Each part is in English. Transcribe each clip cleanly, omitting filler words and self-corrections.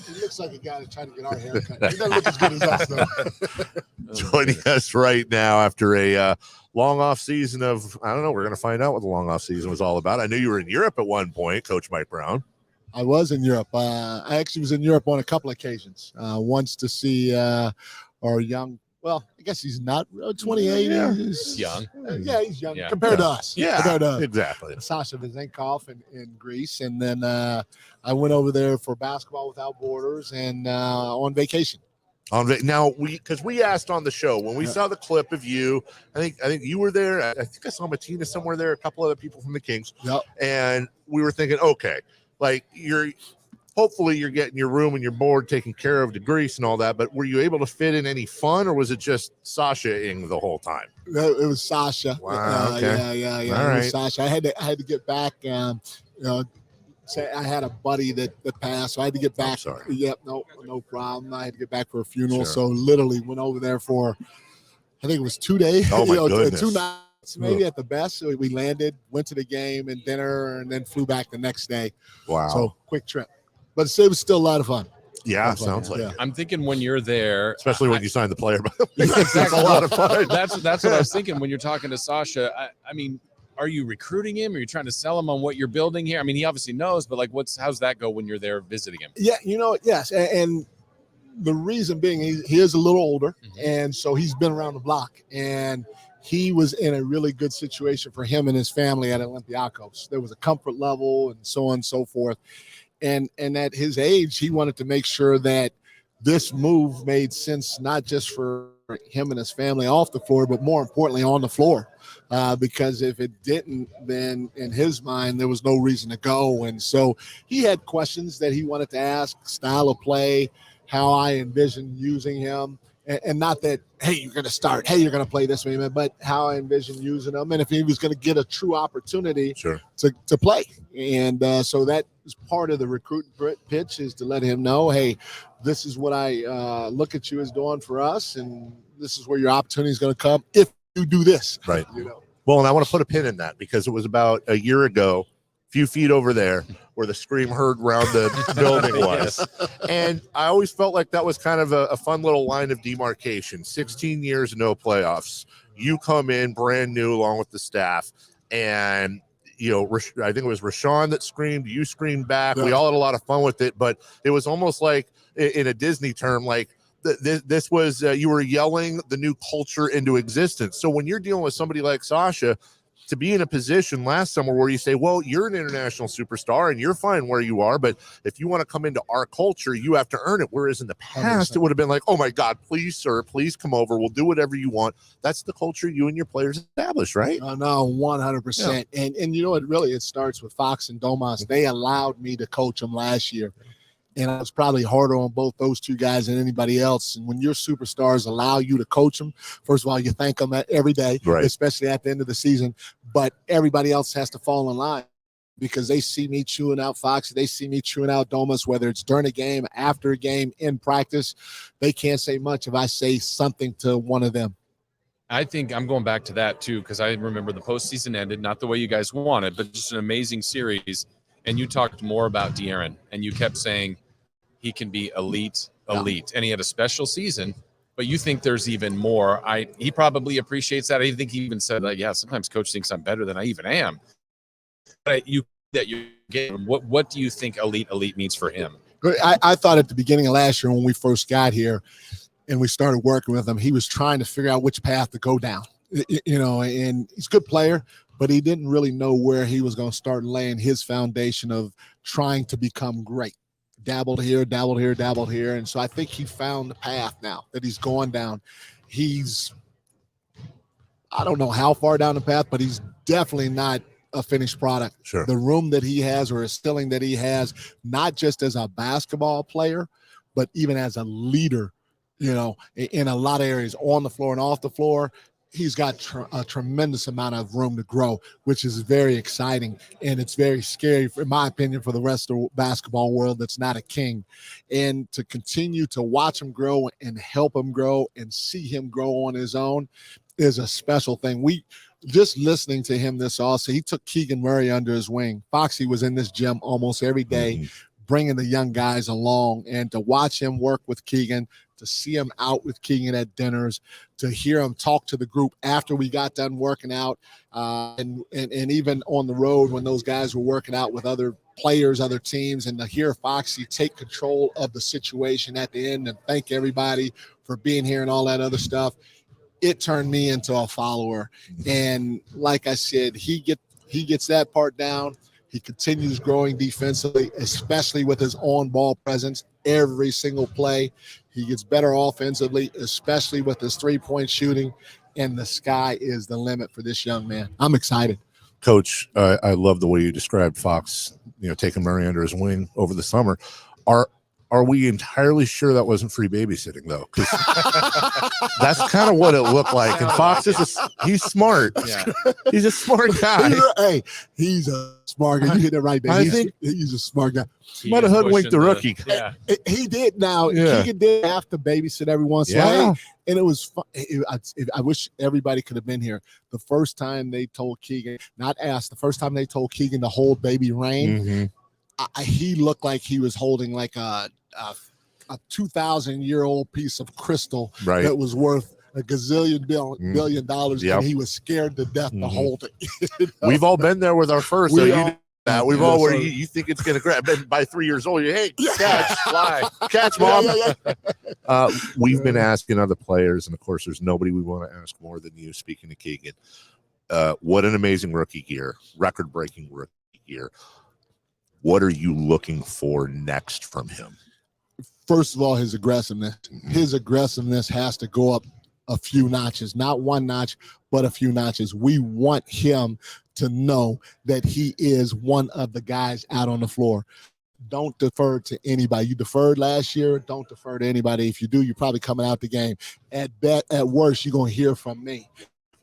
He looks like a guy that's trying to get our haircut. He doesn't look as good as us, though. Joining us right now after a long off season of, I don't know, we're going to find out what the long off season was all about. I knew you were in Europe at one point, Coach Mike Brown. I was in Europe. I actually was in Europe on a couple occasions. Once to see our young, well, I guess he's not 28. Yeah. He's young. Yeah, he's young compared to us. Yeah, compared to us. exactly. Sasha Vezenkov in Greece. And then I went over there for Basketball Without Borders and on vacation. Now, because we asked on the show when we saw the clip of you, I think you were there. I think I saw Martina somewhere there, a couple other people from the Kings. Yep. And we were thinking, okay, like hopefully you're getting your room and your board taken care of to Greece and all that, but were you able to fit in any fun, or was it just Sasha-ing the whole time? It was Sasha. Wow, okay. Yeah. All right. It was Sasha. I had to get back. Say I had a buddy that passed, so I had to get back. Sorry. Yep, no problem. I had to get back for a funeral, Sure. so literally went over there for, I think it was 2 days. Oh my goodness. 2 nights maybe at the best. So we landed, went to the game and dinner, and then flew back the next day. Wow. So quick trip, but it was still a lot of fun. Yeah, sounds like yeah. it. I'm thinking when you're there, Especially when you signed the player. Exactly. That's a lot of fun. That's what I was thinking when you're talking to Sasha. I mean, are you recruiting him? Are you trying to sell him on what you're building here? I mean, he obviously knows, but like, how's that go when you're there visiting him? Yeah, yes, and the reason being he is a little older, and so he's been around the block, and he was in a really good situation for him and his family at Olympiacos. There was a comfort level and so on and so forth, and at his age, he wanted to make sure that this move made sense, not just for him and his family off the floor, but more importantly on the floor. Because if it didn't, then in his mind, there was no reason to go. And so he had questions that he wanted to ask, style of play, how I envisioned using him. And not that, hey, you're going to start, hey, you're going to play this way, but how I envisioned using him. And if he was going to get a true opportunity to play. And so that is part of the recruiting pitch, is to let him know, hey, this is what I look at you as doing for us. And this is where your opportunity is going to come if you do this. Right. Well, and I want to put a pin in that, because it was about a year ago, a few feet over there, where the scream heard round the building was. And I always felt like that was kind of a fun little line of demarcation. 16 years, no playoffs. You come in brand new along with the staff. And, I think it was Rashawn that screamed. You screamed back. Yeah. We all had a lot of fun with it. But it was almost like, in a Disney term, like, this was you were yelling the new culture into existence. So when you're dealing with somebody like Sasha, to be in a position last summer where you say, well, you're an international superstar and you're fine where you are, but if you want to come into our culture, you have to earn it. Whereas in the past, 100%. It would have been like, oh my God, please, sir, please come over. We'll do whatever you want. That's the culture you and your players established, right? No, 100%. Yeah. And it starts with Fox and Domas. They allowed me to coach them last year. And I was probably harder on both those two guys than anybody else. And when your superstars allow you to coach them, first of all, you thank them every day, right, especially at the end of the season. But everybody else has to fall in line, because they see me chewing out Fox. They see me chewing out Domas, whether it's during a game, after a game, in practice. They can't say much if I say something to one of them. I think I'm going back to that, too, because I remember the postseason ended, not the way you guys wanted, but just an amazing series. And you talked more about De'Aaron, and you kept saying he can be elite. Yeah. And he had a special season, but you think there's even more. He probably appreciates that. I think he even said, yeah, sometimes coach thinks I'm better than I even am. But you get what do you think elite means for him? I thought at the beginning of last year when we first got here and we started working with him, he was trying to figure out which path to go down. And he's a good player, but he didn't really know where he was going to start laying his foundation of trying to become great. Dabbled here. And so I think he found the path now that he's going down. I don't know how far down the path, but he's definitely not a finished product. Sure. The room that he has, or a ceiling that he has, not just as a basketball player, but even as a leader, in a lot of areas, on the floor and off the floor. He's got a tremendous amount of room to grow, which is very exciting. And it's very scary, in my opinion, for the rest of the basketball world that's not a King. And to continue to watch him grow and help him grow and see him grow on his own is a special thing. Just listening to him this also, he took Keegan Murray under his wing. Foxy was in this gym almost every day, bringing the young guys along, and to watch him work with Keegan, to see him out with Keegan at dinners, to hear him talk to the group after we got done working out, and even on the road when those guys were working out with other players, other teams, and to hear Foxy take control of the situation at the end and thank everybody for being here and all that other stuff, it turned me into a follower. And like I said, he gets that part down. He continues growing defensively, especially with his on-ball presence every single play. He gets better offensively, especially with his three-point shooting, and the sky is the limit for this young man. I'm excited. Coach, I love the way you described Fox, taking Murray under his wing over the summer. Are we entirely sure that wasn't free babysitting, though? Because that's kind of what it looked like. And Fox he's smart. Yeah. He's a smart guy. He's a smart guy. You hit it right there. He's a smart guy. He might have hoodwinked the rookie. Yeah. He did. Now, Keegan did have to babysit every once in a while. And it was fun. I wish everybody could have been here. The first time they told Keegan, the first time they told Keegan to hold baby Rain, he looked like he was holding like a 2,000-year-old piece of crystal that was worth a gazillion billion dollars, and he was scared to death to hold it. We've all been there with our first. We've all where you think it's going to grab. And by 3 years old, hey, catch, fly, catch, mom. We've been asking other players, and of course, there's nobody we want to ask more than you. Speaking to Keegan, what an amazing rookie year, record-breaking rookie year. What are you looking for next from him? First of all, his aggressiveness. His aggressiveness has to go up a few notches, not one notch, but a few notches. We want him to know that he is one of the guys out on the floor. Don't defer to anybody. You deferred last year. Don't defer to anybody. If you do, you're probably coming out the game. At worst, you're going to hear from me.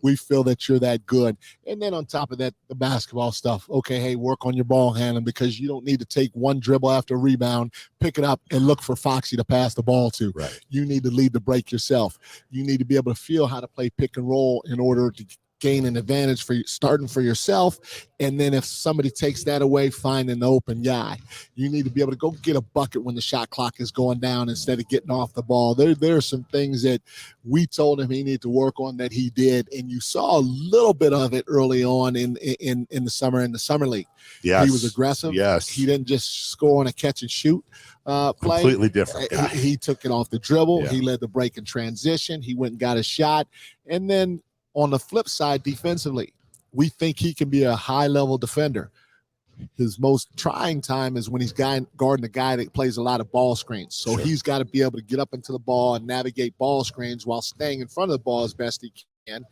We feel that you're that good. And then on top of that, the basketball stuff. Okay, hey, work on your ball handling, because you don't need to take one dribble after a rebound, pick it up, and look for Foxy to pass the ball to. Right. You need to lead the break yourself. You need to be able to feel how to play pick and roll in order to gain an advantage for starting for yourself. And then if somebody takes that away, find an open guy. You need to be able to go get a bucket when the shot clock is going down instead of getting off the ball. There are some things that we told him he needed to work on that he did, and you saw a little bit of it early on in the summer league. Yes. He was aggressive. Yes. He didn't just score on a catch and shoot play. Completely different guy. He took it off the dribble. Yeah. He led the break in transition. He went and got a shot. And then on the flip side, defensively, we think he can be a high-level defender. His most trying time is when he's guarding a guy that plays a lot of ball screens. So he's got to be able to get up into the ball and navigate ball screens while staying in front of the ball as best he can.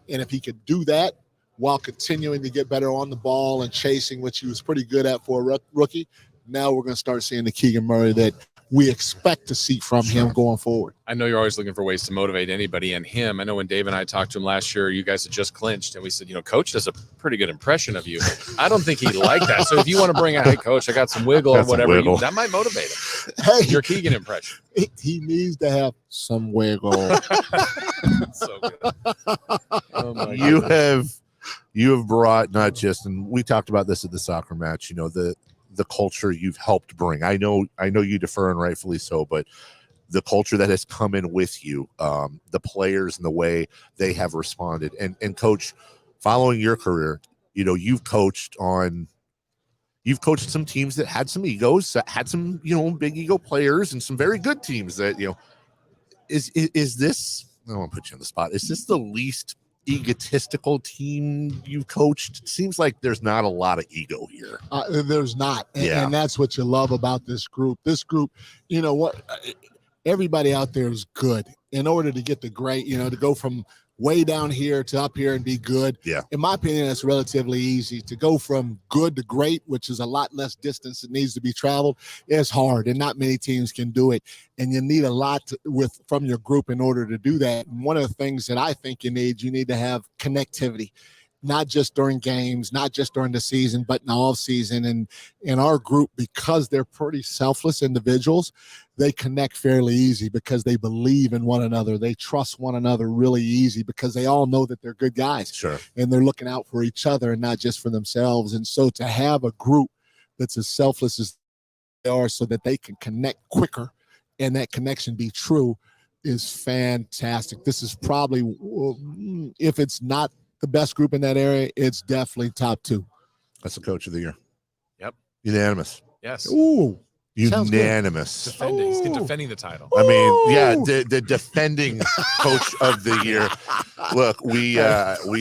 And if he could do that while continuing to get better on the ball and chasing, which he was pretty good at for a rookie, now we're going to start seeing the Keegan Murray that we expect to see from him going forward. I know you're always looking for ways to motivate anybody, and him. I know when Dave and I talked to him last year, you guys had just clinched, and we said, Coach does a pretty good impression of you. I don't think he'd like that. So if you want to bring out, hey, Coach, I got some wiggle or whatever, that might motivate him. Hey, your Keegan impression. He needs to have some wiggle. So good. Oh my you have brought not just, and we talked about this at the soccer match, the culture you've helped bring. I know you defer, and rightfully so, but the culture that has come in with you, the players and the way they have responded. And Coach, following your career, you've coached some teams that had some egos, that had some, big ego players, and some very good teams that, is this, I don't want to put you on the spot, is this the least egotistical team you've coached? It seems like there's not a lot of ego here. There's not. And that's what you love about this group. Everybody out there is good. In order to get the great, to go from way down here to up here and be good. Yeah. In my opinion, that's relatively easy. To go from good to great, which is a lot less distance that needs to be traveled, is hard, and not many teams can do it. And you need a lot from your group in order to do that. And one of the things that I think you need to have connectivity. Not just during games, not just during the season, but in the off season. And in our group, because they're pretty selfless individuals, they connect fairly easy because they believe in one another. They trust one another really easy because they all know that they're good guys. Sure. And they're looking out for each other and not just for themselves. And so to have a group that's as selfless as are so that they can connect quicker and that connection be true is fantastic. This is probably, if it's not the best group in that area, it's definitely top 2. That's the coach of the year. Yep. Unanimous. Yes. Ooh. Sounds good. Unanimous. Defending the title. I mean, yeah, the defending coach of the year. Look, we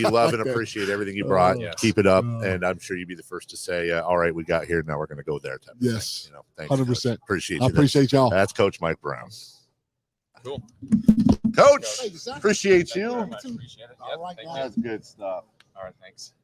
love and appreciate everything you brought. Yes. Keep it up, and I'm sure you'd be the first to say, "All right, we got here. Now we're going to go there." Type of Yes. thing. You know, thanks, 100%. Coach. Appreciate I you. appreciate y'all. That's Coach Mike Brown. Cool. Coach, appreciate Thank you very you. much. Appreciate it. All Yep, right, thank guys. you. That's good stuff. All right, thanks.